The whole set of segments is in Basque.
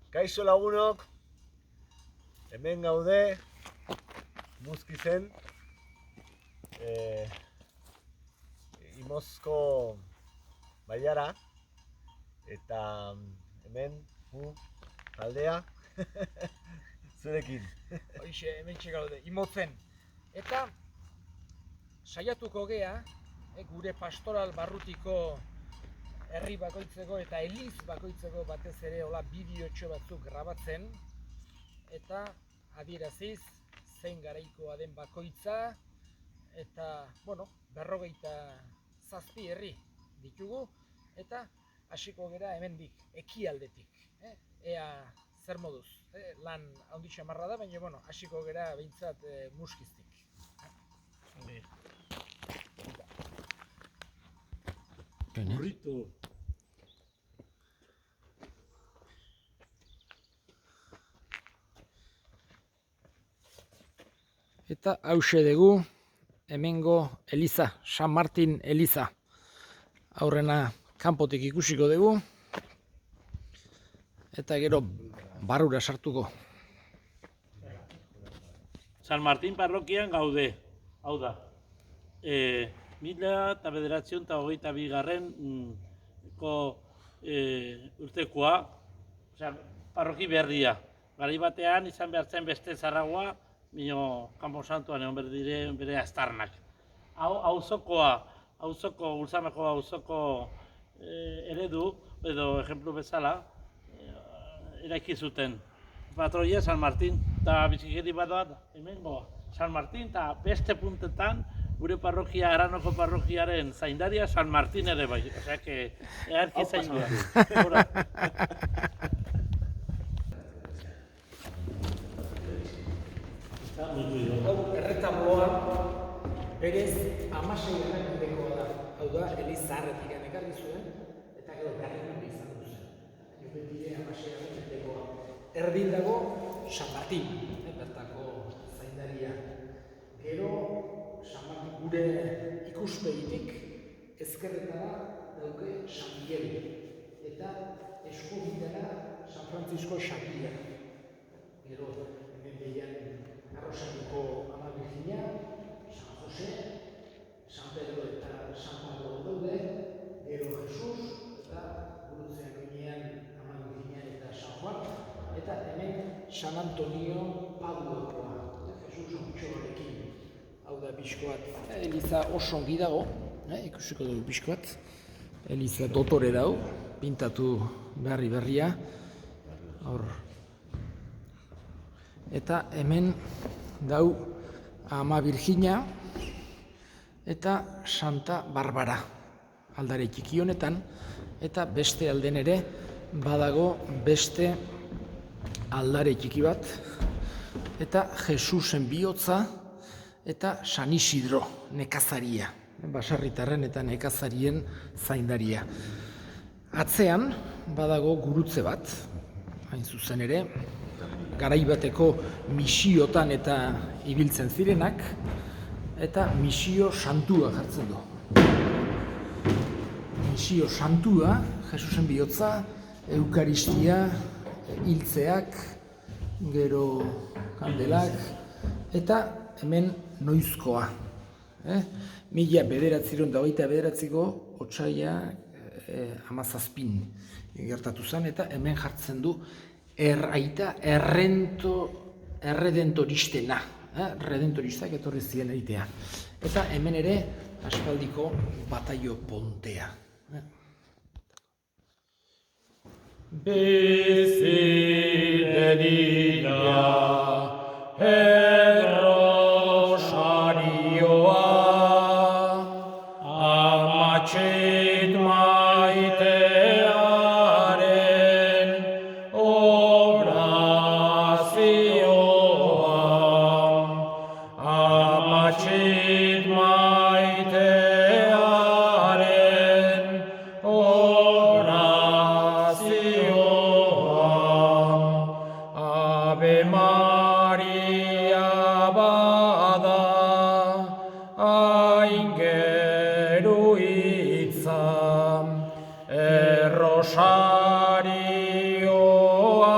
Kaixo lagunok, hemen gaude Muskizen Imozko bailara eta hemen taldea zurekin. Hoxe, hementxe gaude, Imotzen. Eta saiatuko gea, gure pastoral barrutiko herri bakoitzeko eta eliz bakoitzeko batez ere hola bideotxo batzuk grabatzen eta adieraziz zein garaikoa den bakoitza eta, bueno, 57 herri ditugu eta hasiko gera hemendik ekialdetik. Ea zer moduz, lan handi xamarra da, baina, bueno, hasiko gera behintzat Muskiztik. Burrito. Eta hause dugu hemengo eliza, San Martin eliza. Aurrena kanpotik ikusiko dugu. Eta gero barrura sartuko. San Martin parrokian gaude, hau da. 1922 urtekoa, parroki berria. Garai batean izan behar zen beste zarragoa, mino Kampo Santuan egon behar dire bere aztarnak. Ultzamako auzoko eredu, edo ejemplu bezala, eraiki zuten. Patroia San Martin, eta bizikeri bat hemengo San Martin, eta beste puntetan gure parrokia, Aranoko parrokiaren zaindaria San Martin ere bai. Osea, egarki zaindua. Hau erretabloa berez 16. mendekoa da. Hau da, eliz zaharretik ekarri zuen, eta gero berriro izan zen. Beti 16. mendekoa. Erdin dago San Martin, bertako zaindaria. Gero San Martin gure ikuspegitik ezkerretara dauke San Miguel eta eskubidera San Francisco Xabier. Gero hemen behian Arrosatuko Ama Virginia, San Jose, San Pedro eta San Pablo daude, gero Jesus eta gurutzean oinean Ama Virginia eta San Juan, eta hemen San Antonio Paduakoa, Jesus ontxoarekin. Hau da bizkoat, eliza oso ongi dago, ikusiko dugu bizkoat. Eliza dotore dago, pintatu berria. Eta hemen dau Ama Virginia eta Santa Barbara aldare txiki honetan, eta beste alden ere badago beste aldare txiki bat, eta Jesusen bihotza eta San Isidro nekazaria, baserritarren eta nekazarien zaindaria. Atzean badago gurutze bat, hain zuzen ere, garai bateko misiotan eta ibiltzen zirenak, eta misio santua jartzen du. Misio santua, Jesusen bihotza, Eukaristia, hiltzeak, gero kandelak, eta hemen noizkoa. 1929ko otsaila 17 gertatu zen, eta hemen jartzen du aita erredentoristena, redentoristak etorri ziren egitea. Eta hemen ere aspaldiko bataio pontea. Bizi dedila errosarioa, amatxit maitearen obrazioa, amatxit maitearen obrazioa, Ave Maria bada aingeru hitza, errosarioa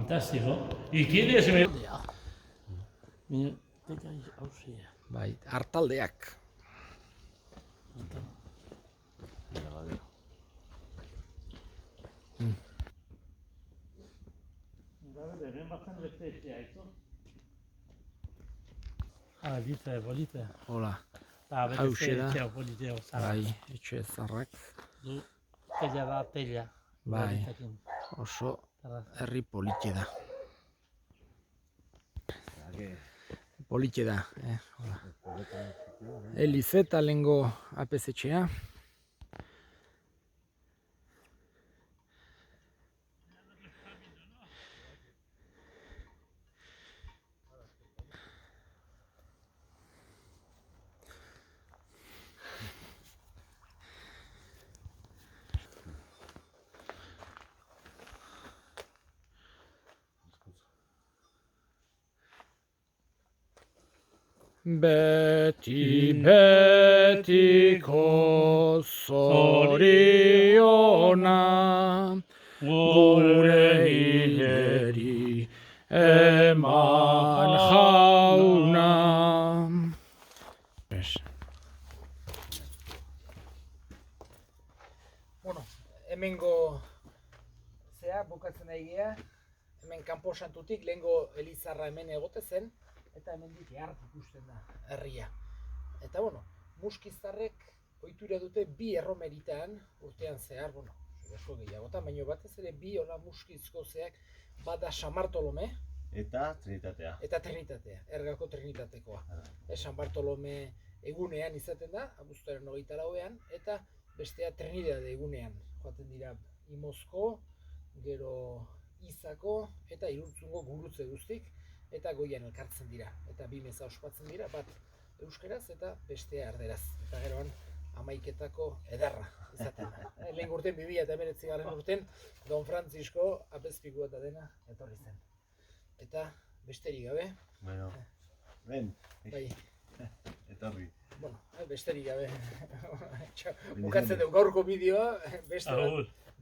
Fantástico. ¿Y quiénes me...? Mira, teka hausia. Bai, hartaldeak. Ah, polite. Hola, Ba, Hauxe da. etxea politeo, zara. bai, etxe zarrak. Du, tella da, tella. Bai. Politekin. Oso Zara. herri politxe da. que Politxe da, hola. Elizeta lehengo apezetxea. Beti betiko zoriona gure hileri eman jauna. Bueno, hemengo zea bukatzen nahi gea, hemen kanpo santutik lehengo elizarra hemen egote zen, eta hemendik ehark ikusten da herria. Eta bueno, muskizarrek ohitura dute bi erromeritan urtean zehar, bueno, asko gehiagotan, baina batez ere bi hola muskizko zeak bada San Bartolome eta Trinitatea. eta Trinitatea, Ergako Trinitatekoa. San Bartolome egunean izaten da, abuztuaren 24ean, eta bestea Trinidade egunean joaten dira Imozko, gero Izako eta Iruntzungo gurutze guztik, eta goian elkartzen dira. Eta bi meza ospatzen dira, bat euskeraz eta bestea erderaz. Eta geroan hamaiketako ederra izaten da. Lehen urten 2019 urten Don Francisco apezpikua eta dena etorri zen. Eta besterik gabe, Bueno, ven, bai, etorri. bueno, besterik gabe. Bukatzen dugu gaurko bideoa,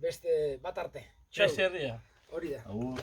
beste bat arte. Txaserria. Hori da. Agur.